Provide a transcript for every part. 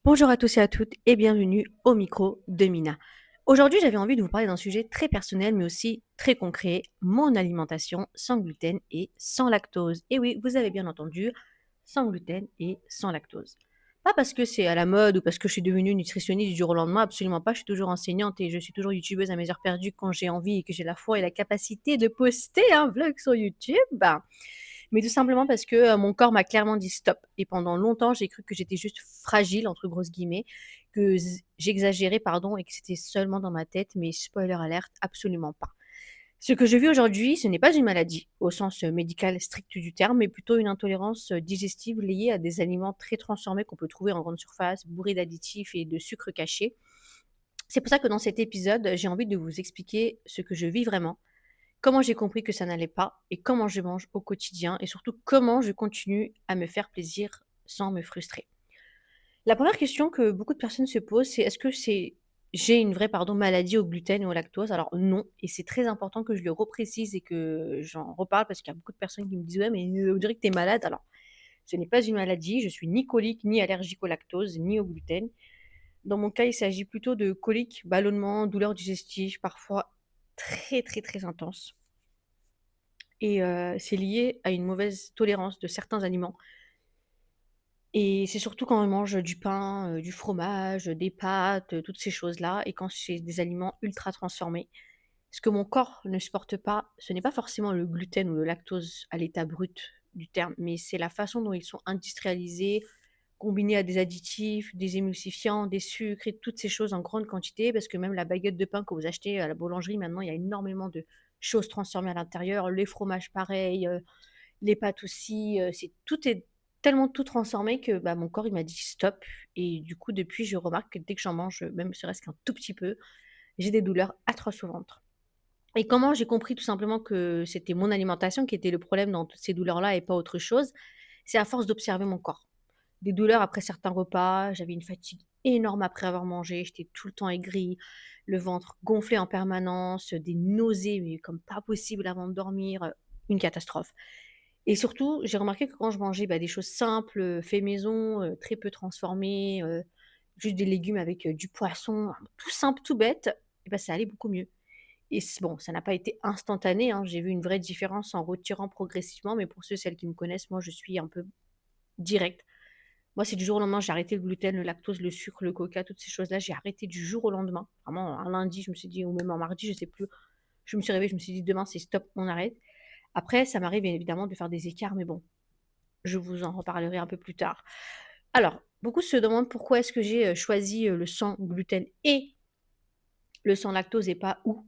Bonjour à tous et à toutes et bienvenue au micro de Mina. Aujourd'hui, j'avais envie de vous parler d'un sujet très personnel mais aussi très concret, mon alimentation sans gluten et sans lactose. Et oui, vous avez bien entendu, sans gluten et sans lactose. Pas parce que c'est à la mode ou parce que je suis devenue nutritionniste du jour au lendemain, absolument pas, je suis toujours enseignante et je suis toujours youtubeuse à mes heures perdues quand j'ai envie et que j'ai la foi et la capacité de poster un vlog sur YouTube. Mais tout simplement parce que, mon corps m'a clairement dit: «Stop» et pendant longtemps, j'ai cru que j'étais juste «fragile» entre grosses guillemets, que j'exagérais pardon et que c'était seulement dans ma tête, mais spoiler alert, absolument pas. Ce que je vis aujourd'hui, ce n'est pas une maladie au sens, médical strict du terme, mais plutôt une intolérance, digestive liée à des aliments très transformés qu'on peut trouver en grande surface, bourrés d'additifs et de sucres cachés. C'est pour ça que dans cet épisode, j'ai envie de vous expliquer ce que je vis vraiment, comment j'ai compris que ça n'allait pas et comment je mange au quotidien et surtout comment je continue à me faire plaisir sans me frustrer. La première question que beaucoup de personnes se posent, c'est est-ce que j'ai une vraie pardon, maladie au gluten et au lactose? Alors non, et c'est très important que je le reprécise et que j'en reparle parce qu'il y a beaucoup de personnes qui me disent: «Ouais, mais on dirait que tu es malade». Alors, ce n'est pas une maladie, je suis ni colique, ni allergique au lactose, ni au gluten. Dans mon cas, il s'agit plutôt de coliques, ballonnements, douleurs digestives, parfois très, très, très intenses. Et c'est lié à une mauvaise tolérance de certains aliments et c'est surtout quand on mange du pain, du fromage, des pâtes, toutes ces choses-là et quand c'est des aliments ultra transformés. Ce que mon corps ne supporte pas, ce n'est pas forcément le gluten ou le lactose à l'état brut du terme, mais c'est la façon dont ils sont industrialisés, combinés à des additifs, des émulsifiants, des sucres et toutes ces choses en grande quantité. Parce que même la baguette de pain que vous achetez à la boulangerie, maintenant, il y a énormément de choses transformées à l'intérieur. Les fromages pareil, les pâtes aussi, tout est tellement tout transformé que, bah, mon corps il m'a dit: «Stop» et du coup depuis je remarque que dès que j'en mange, même serait-ce qu'un tout petit peu, j'ai des douleurs atroces au ventre. Et comment j'ai compris tout simplement que c'était mon alimentation qui était le problème dans toutes ces douleurs-là et pas autre chose? C'est à force d'observer mon corps. Des douleurs après certains repas, j'avais une fatigue énorme après avoir mangé, j'étais tout le temps aigrie, le ventre gonflé en permanence, des nausées mais comme pas possible avant de dormir, une catastrophe. Et surtout, j'ai remarqué que quand je mangeais, bah, des choses simples, fait maison, très peu transformées, juste des légumes avec, du poisson, tout simple, tout bête, et bah, ça allait beaucoup mieux. Et bon, ça n'a pas été instantané, hein, j'ai vu une vraie différence en retirant progressivement, mais pour ceux, celles qui me connaissent, moi, je suis un peu directe. Moi, c'est du jour au lendemain, j'ai arrêté le gluten, le lactose, le sucre, le coca, toutes ces choses-là, j'ai arrêté du jour au lendemain. Vraiment, un lundi, je me suis dit ou même un mardi, je sais plus. Je me suis réveillée, je me suis dit: «Demain, c'est stop, on arrête». Après, ça m'arrive évidemment de faire des écarts, mais bon, je vous en reparlerai un peu plus tard. Alors, beaucoup se demandent pourquoi est-ce que j'ai, choisi, le sans gluten et le sans lactose et pas ou.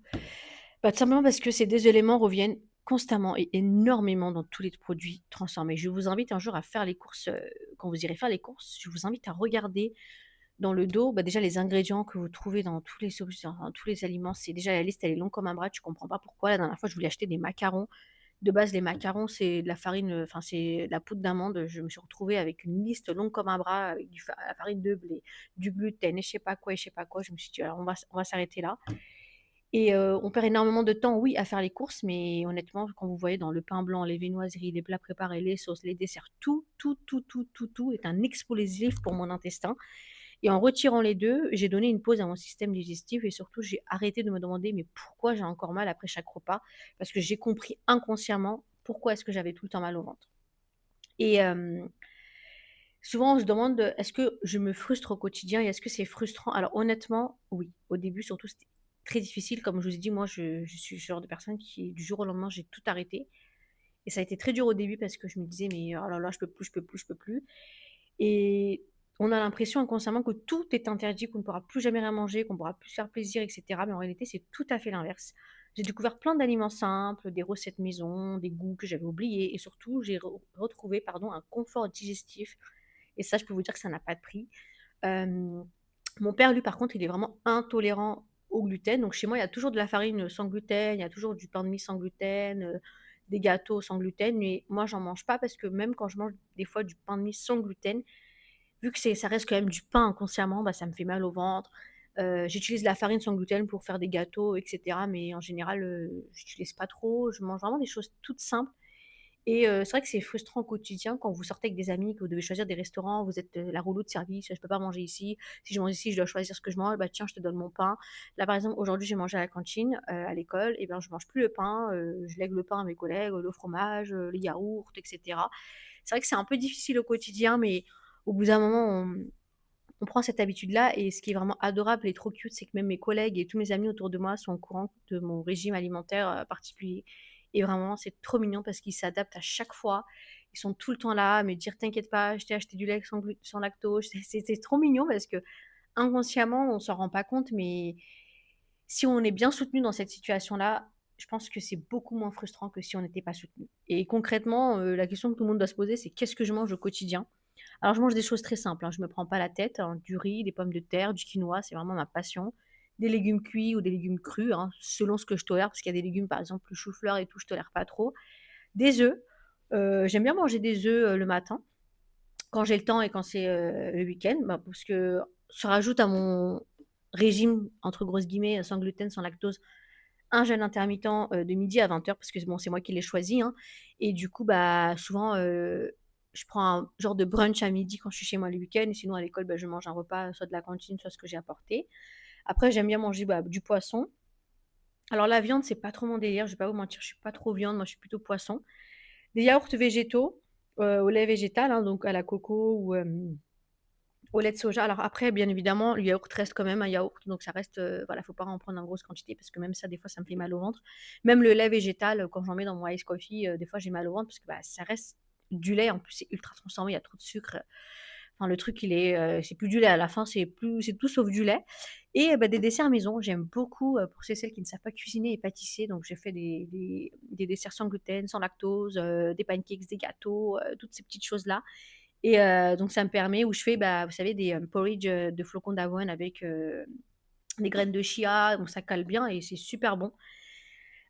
Bah, tout simplement parce que ces 2 éléments reviennent constamment et énormément dans tous les produits transformés. Je vous invite un jour à faire les courses, quand vous irez faire les courses, je vous invite à regarder dans le dos, bah, déjà les ingrédients que vous trouvez dans tous les dans tous les aliments, c'est déjà la liste elle est longue comme un bras, tu comprends pas pourquoi. La dernière fois, je voulais acheter des macarons. De base, les macarons, c'est de la farine, enfin, c'est de la poudre d'amande. Je me suis retrouvée avec une liste longue comme un bras, avec la farine de blé, du gluten et je sais pas quoi et je sais pas quoi. Je me suis dit: «Alors on va s'arrêter là». Et on perd énormément de temps, oui, à faire les courses, mais honnêtement, quand vous voyez dans le pain blanc, les viennoiseries, les plats préparés, les sauces, les desserts, tout, tout, tout, tout, tout, tout est un explosif pour mon intestin. Et en retirant les 2, j'ai donné une pause à mon système digestif et surtout, j'ai arrêté de me demander: «Mais pourquoi j'ai encore mal après chaque repas?» Parce que j'ai compris inconsciemment pourquoi est-ce que j'avais tout le temps mal au ventre. Et souvent on se demande, est-ce que je me frustre au quotidien et est-ce que c'est frustrant? Alors honnêtement, oui. Au début surtout, c'était très difficile. Comme je vous ai dit, moi je suis le genre de personne qui du jour au lendemain, j'ai tout arrêté et ça a été très dur au début parce que je me disais: «Mais oh là là, je peux plus, je peux plus, je peux plus». Et on a l'impression inconsciemment que tout est interdit, qu'on ne pourra plus jamais rien manger, qu'on ne pourra plus se faire plaisir et cetera, mais en réalité, c'est tout à fait l'inverse. J'ai découvert plein d'aliments simples, des recettes maison, des goûts que j'avais oubliés et surtout j'ai retrouvé, pardon, un confort digestif et ça, je peux vous dire que ça n'a pas de prix. Hem, Mon père, lui, par contre, il est vraiment intolérant au gluten, donc chez moi, il y a toujours de la farine, sans gluten, il y a toujours du pain de mie sans gluten, des gâteaux sans gluten, mais moi, j'en mange pas parce que même quand je mange des fois du pain de mie sans gluten, vu que ça reste quand même du pain inconsciemment, bah, ça me fait mal au ventre. J'utilise la farine sans gluten pour faire des gâteaux et cetera, mais en général, j'utilise pas trop. Je mange vraiment des choses toutes simples et c'est vrai que c'est frustrant au quotidien quand vous sortez avec des amis, que vous devez choisir des restaurants, vous êtes, la rouleau de service: «Je peux pas manger ici. Si je mange ici, je dois choisir ce que je mange. Bah, tiens, je te donne mon pain». Là, par exemple, aujourd'hui, j'ai mangé à la cantine, à l'école et ben, je mange plus le pain, je lègue le pain à mes collègues, le fromage, les yaourts et cetera. C'est vrai que c'est un peu difficile au quotidien, mais au bout d'un moment, on prend cette habitude-là et ce qui est vraiment adorable et trop cute, c'est que même mes collègues et tous mes amis autour de moi sont au courant de mon régime alimentaire, particulier et vraiment c'est trop mignon parce qu'ils s'adaptent à chaque fois. Ils sont tout le temps là à me dire: «T'inquiète pas, je t'ai acheté du lait sans lactose». C'est trop mignon parce qu'inconsciemment, on s'en rend pas compte, mais si on est bien soutenu dans cette situation-là, je pense que c'est beaucoup moins frustrant que si on n'était pas soutenu et concrètement, la question que tout le monde doit se poser, c'est: «Qu'est-ce que je mange au quotidien?» Alors je mange des choses très simples, hein, je me prends pas la tête, hein, du riz, des pommes de terre, du quinoa, c'est vraiment ma passion. Des légumes cuits ou des légumes crus, hein, selon ce que je tolère, parce qu'il y a des légumes, par exemple, le chou-fleur et tout, je tolère pas trop. Des œufs, j'aime bien manger des œufs, le matin, quand j'ai le temps et quand c'est, le week-end, bah, parce que ça rajoute à mon «régime» entre grosses guillemets, sans gluten, sans lactose, un jeûne intermittent, de midi à 20 heures parce que bon, c'est moi qui l'ai choisi, hein et du coup, bah, souvent, je prends un genre de brunch à midi quand je suis chez moi le week-end et sinon à l'école, bah, je mange un repas soit de la cantine, soit ce que j'ai apporté. Après j'aime bien manger, bah, du poisson. Alors la viande, c'est pas trop mon délire, je vais pas vous mentir, je suis pas trop viande, moi je suis plutôt poisson. Des yaourts végétaux, au lait végétal, hein, donc à la coco ou au lait de soja. Alors après, bien évidemment, le yaourt reste quand même un yaourt, donc ça reste, voilà, faut pas en prendre en grosse quantité parce que même ça, des fois, ça me fait mal au ventre. Même le lait végétal, quand j'en mets dans mon ice coffee, des fois, j'ai mal au ventre parce que, bah, ça reste du lait. En plus, c'est ultra transformé, il y a trop de sucre. Enfin, le truc, il est, c'est plus du lait à la fin, c'est tout sauf du lait et bah, des desserts maison. J'aime beaucoup, pour celles qui ne savent pas cuisiner et pâtisser, donc j'ai fait des desserts sans gluten, sans lactose, des pancakes, des gâteaux, toutes ces petites choses-là et donc ça me permet où je fais, bah, vous savez des, porridge, de flocons d'avoine avec, des graines de chia, donc ça cale bien et c'est super bon.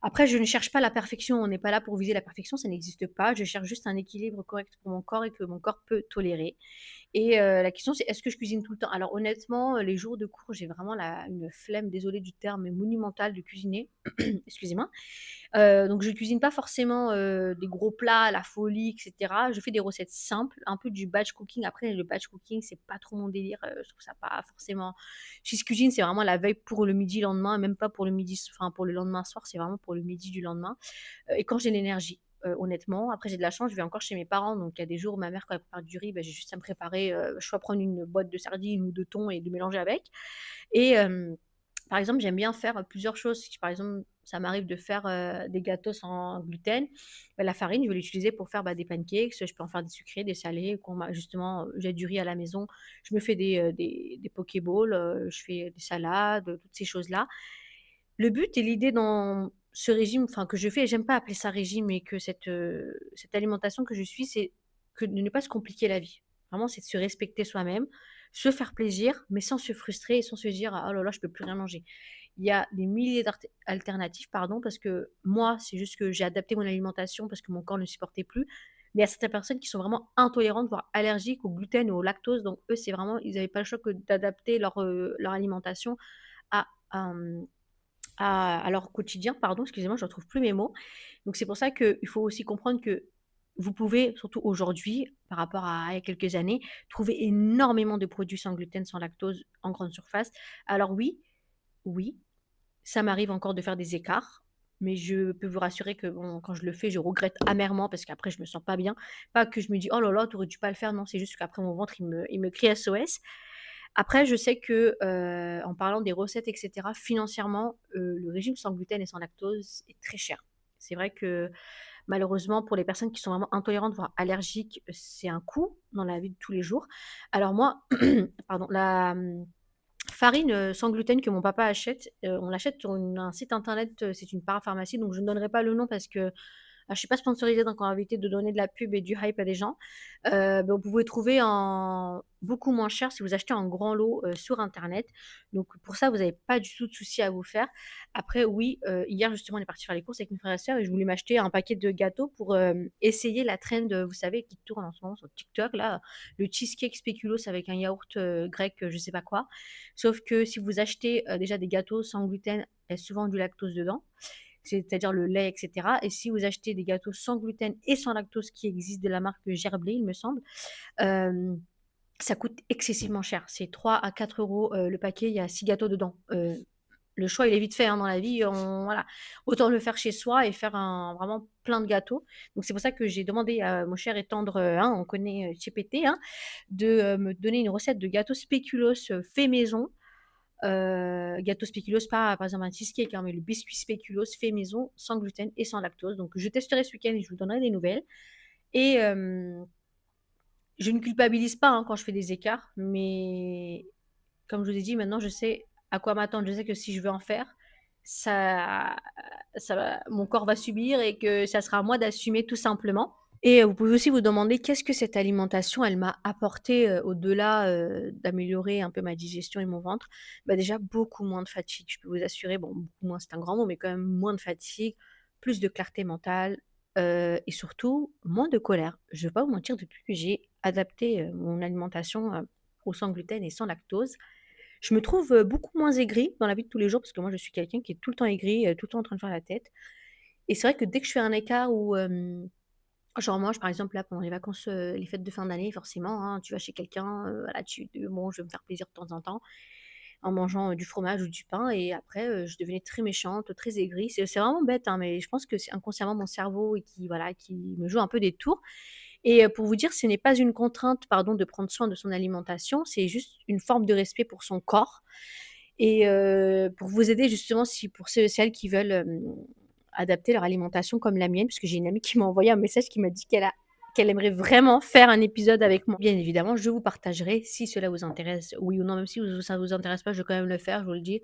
Après je ne cherche pas la perfection, on n'est pas là pour viser la perfection, ça n'existe pas. Je cherche juste un équilibre correct pour mon corps et que mon corps peut tolérer. Et la question c'est: est-ce que je cuisine tout le temps? Alors honnêtement, les jours de cours, j'ai vraiment la une flemme, désolée du terme, mais monumentale de cuisiner. Excusez-moi. Donc je cuisine pas forcément, des gros plats à la folie et cetera. Je fais des recettes simples, un peu du batch cooking. Après le batch cooking, c'est pas trop mon délire, je trouve ça pas forcément si je cuisine, c'est vraiment la veille pour le midi lendemain, même pas pour le midi enfin pour le lendemain soir, c'est vraiment pour le midi du lendemain, et quand j'ai l'énergie, honnêtement. Après j'ai de la chance, je vais encore chez mes parents, donc il y a des jours où ma mère quand elle prépare du riz, bah, j'ai juste à me préparer, soit prendre une boîte de sardines ou de thon et de mélanger avec et par exemple, j'aime bien faire, plusieurs choses. Si par exemple, ça m'arrive de faire, des gâteaux sans gluten, bah, la farine, je vais l'utiliser pour faire, bah, des pancakes, je peux en faire des sucrés, des salés, quand m'a justement, j'ai du riz à la maison, je me fais des pokéballs, je fais des salades, toutes ces choses-là. Le but et l'idée dans ce régime, enfin que je fais, et j'aime pas appeler ça régime, mais que cette alimentation que je suis, c'est que de ne pas se compliquer la vie. Vraiment, c'est de se respecter soi-même, se faire plaisir, mais sans se frustrer et sans se dire: «Ah oh là là, je peux plus rien manger». Il y a des milliers d'alternatives, pardon, parce que moi, c'est juste que j'ai adapté mon alimentation parce que mon corps ne supportait plus. Mais il y a certaines personnes qui sont vraiment intolérantes, voire allergiques au gluten ou au lactose, donc eux, c'est vraiment ils avaient pas le choix que d'adapter leur alimentation à, hem à leur quotidien, pardon, excusez-moi, je ne retrouve plus mes mots. Donc c'est pour ça qu'il faut aussi comprendre que vous pouvez, surtout aujourd'hui, par rapport à il y a quelques années, trouver énormément de produits sans gluten, sans lactose en grande surface. Alors oui, oui, ça m'arrive encore de faire des écarts, mais je peux vous rassurer que bon, quand je le fais, je regrette amèrement parce qu'après je me sens pas bien. Pas que je me dis: «Oh là là, tu aurais dû pas le faire», non, c'est juste qu'après mon ventre, il me crie SOS. Après, je sais que, en parlant des recettes et cetera, financièrement, le régime sans gluten et sans lactose est très cher. C'est vrai que, malheureusement, pour les personnes qui sont vraiment intolérantes, voire allergiques, c'est un coût dans la vie de tous les jours. Alors moi, pardon, farine, sans gluten que mon papa achète, on l'achète sur un site internet, c'est une parapharmacie, donc je ne donnerai pas le nom parce que je suis pas sponsorisée, donc on va éviter de donner de la pub et du hype à des gens. Bah, vous pouvez trouver en beaucoup moins cher si vous achetez en grand lot, sur internet. Donc pour ça, vous avez pas du tout de souci à vous faire. Après oui, hier justement, on est partis faire les courses avec mes frères et sœurs et je voulais m'acheter un paquet de gâteaux pour, essayer la trend, vous savez, qui tourne en ce moment sur TikTok là, le cheesecake spéculoos avec un yaourt, grec, je sais pas quoi. Sauf que si vous achetez, déjà des gâteaux sans gluten, il y a souvent du lactose dedans. c'est-à-dire le lait et cetera, et si vous achetez des gâteaux sans gluten et sans lactose qui existent de la marque Gerblé, il me semble, hem, ça coûte excessivement cher. C'est 3 à 4 € le paquet, il y a 6 gâteaux dedans. Le choix, il est vite fait, hein, dans la vie, voilà. Autant le faire chez soi et faire un vraiment plein de gâteaux. Donc c'est pour ça que j'ai demandé à mon cher et tendre, hein, on connaît, ChatGPT, hein, de, me donner une recette de gâteau spéculoos, fait maison. Gâteau spéculoos, pas par exemple un cheesecake, hein, mais le biscuit spéculoos fait maison, sans gluten et sans lactose. Donc je testerai ce week-end et je vous donnerai des nouvelles. Et je ne culpabilise pas, hein, quand je fais des écarts, mais comme je vous ai dit, maintenant je sais à quoi m'attendre. Je sais que si je veux en faire, ça mon corps va subir et que ça sera à moi d'assumer tout simplement. Et vous pouvez aussi vous demander qu'est-ce que cette alimentation, elle m'a apporté, au-delà, d'améliorer un peu ma digestion et mon ventre? Bah, déjà beaucoup moins de fatigue, je peux vous assurer. Bon, beaucoup moins, c'est un grand mot, mais quand même moins de fatigue, plus de clarté mentale, et surtout moins de colère. Je vais pas vous mentir, depuis que j'ai adapté, mon alimentation, au sans gluten et sans lactose, je me trouve, beaucoup moins aigrie dans la vie de tous les jours parce que moi je suis quelqu'un qui est tout le temps aigri, tout le temps en train de faire la tête. Et c'est vrai que dès que je fais un écart ou j'en mange par exemple là pendant les vacances, les fêtes de fin d'année forcément, hein, tu vas chez quelqu'un, voilà bon je vais me faire plaisir de temps en temps, en mangeant, du fromage ou du pain, et après, je devenais très méchante, très aigrie. C'est vraiment bête, hein, mais je pense que c'est inconsciemment mon cerveau et qui voilà, qui me joue un peu des tours. Et pour vous dire, ce n'est pas une contrainte, pardon, de prendre soin de son alimentation, c'est juste une forme de respect pour son corps. Et pour vous aider justement, si pour ceux et celles qui veulent, adapter leur alimentation comme la mienne, puisque j'ai une amie qui m'a envoyé un message qui m'a dit qu'elle aimerait vraiment faire un épisode avec moi. Bien évidemment, je vous partagerai si cela vous intéresse, oui ou non, même si ça vous intéresse pas, je vais quand même le faire, je vous le dis,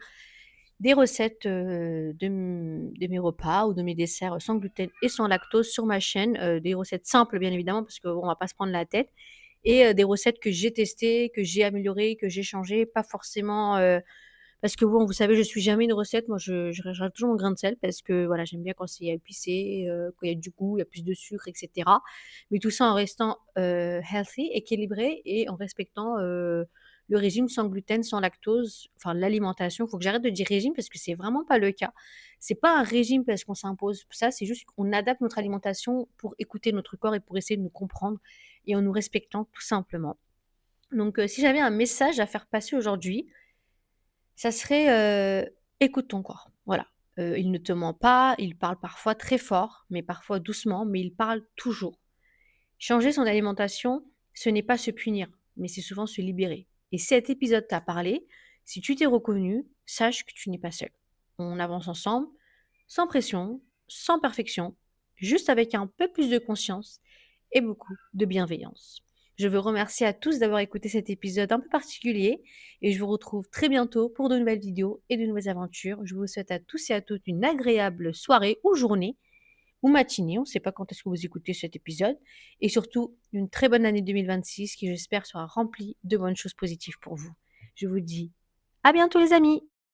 des recettes, de mes repas ou de mes desserts sans gluten et sans lactose sur ma chaîne, des recettes simples bien évidemment parce qu'on va pas se prendre la tête, et des recettes que j'ai testées, que j'ai améliorées, que j'ai changées, pas forcément, parce que bon, vous savez, je suis jamais une recette. Moi, je rajoute toujours mon grain de sel parce que, voilà, j'aime bien quand c'est épicé, quand il y a du goût, il y a plus de sucre et cetera. Mais tout ça en restant, healthy, équilibré, et en respectant, le régime sans gluten, sans lactose, enfin l'alimentation. Il faut que j'arrête de dire régime parce que c'est vraiment pas le cas. C'est pas un régime parce qu'on s'impose ça, c'est juste qu'on adapte notre alimentation pour écouter notre corps et pour essayer de nous comprendre et en nous respectant tout simplement. Donc, si j'avais un message à faire passer aujourd'hui, ça serait, écoute ton corps, voilà. Il ne te ment pas, il parle parfois très fort, mais parfois doucement, mais il parle toujours. Changer son alimentation, ce n'est pas se punir, mais c'est souvent se libérer. Et si cet épisode t'a parlé, si tu t'es reconnu, sache que tu n'es pas seul. On avance ensemble, sans pression, sans perfection, juste avec un peu plus de conscience et beaucoup de bienveillance. Je veux remercier à tous d'avoir écouté cet épisode un peu particulier, et je vous retrouve très bientôt pour de nouvelles vidéos et de nouvelles aventures. Je vous souhaite à tous et à toutes une agréable soirée ou journée ou matinée, on ne sait pas quand est-ce que vous écoutez cet épisode, et surtout une très bonne année 2026 qui, j'espère, sera remplie de bonnes choses positives pour vous. Je vous dis à bientôt les amis.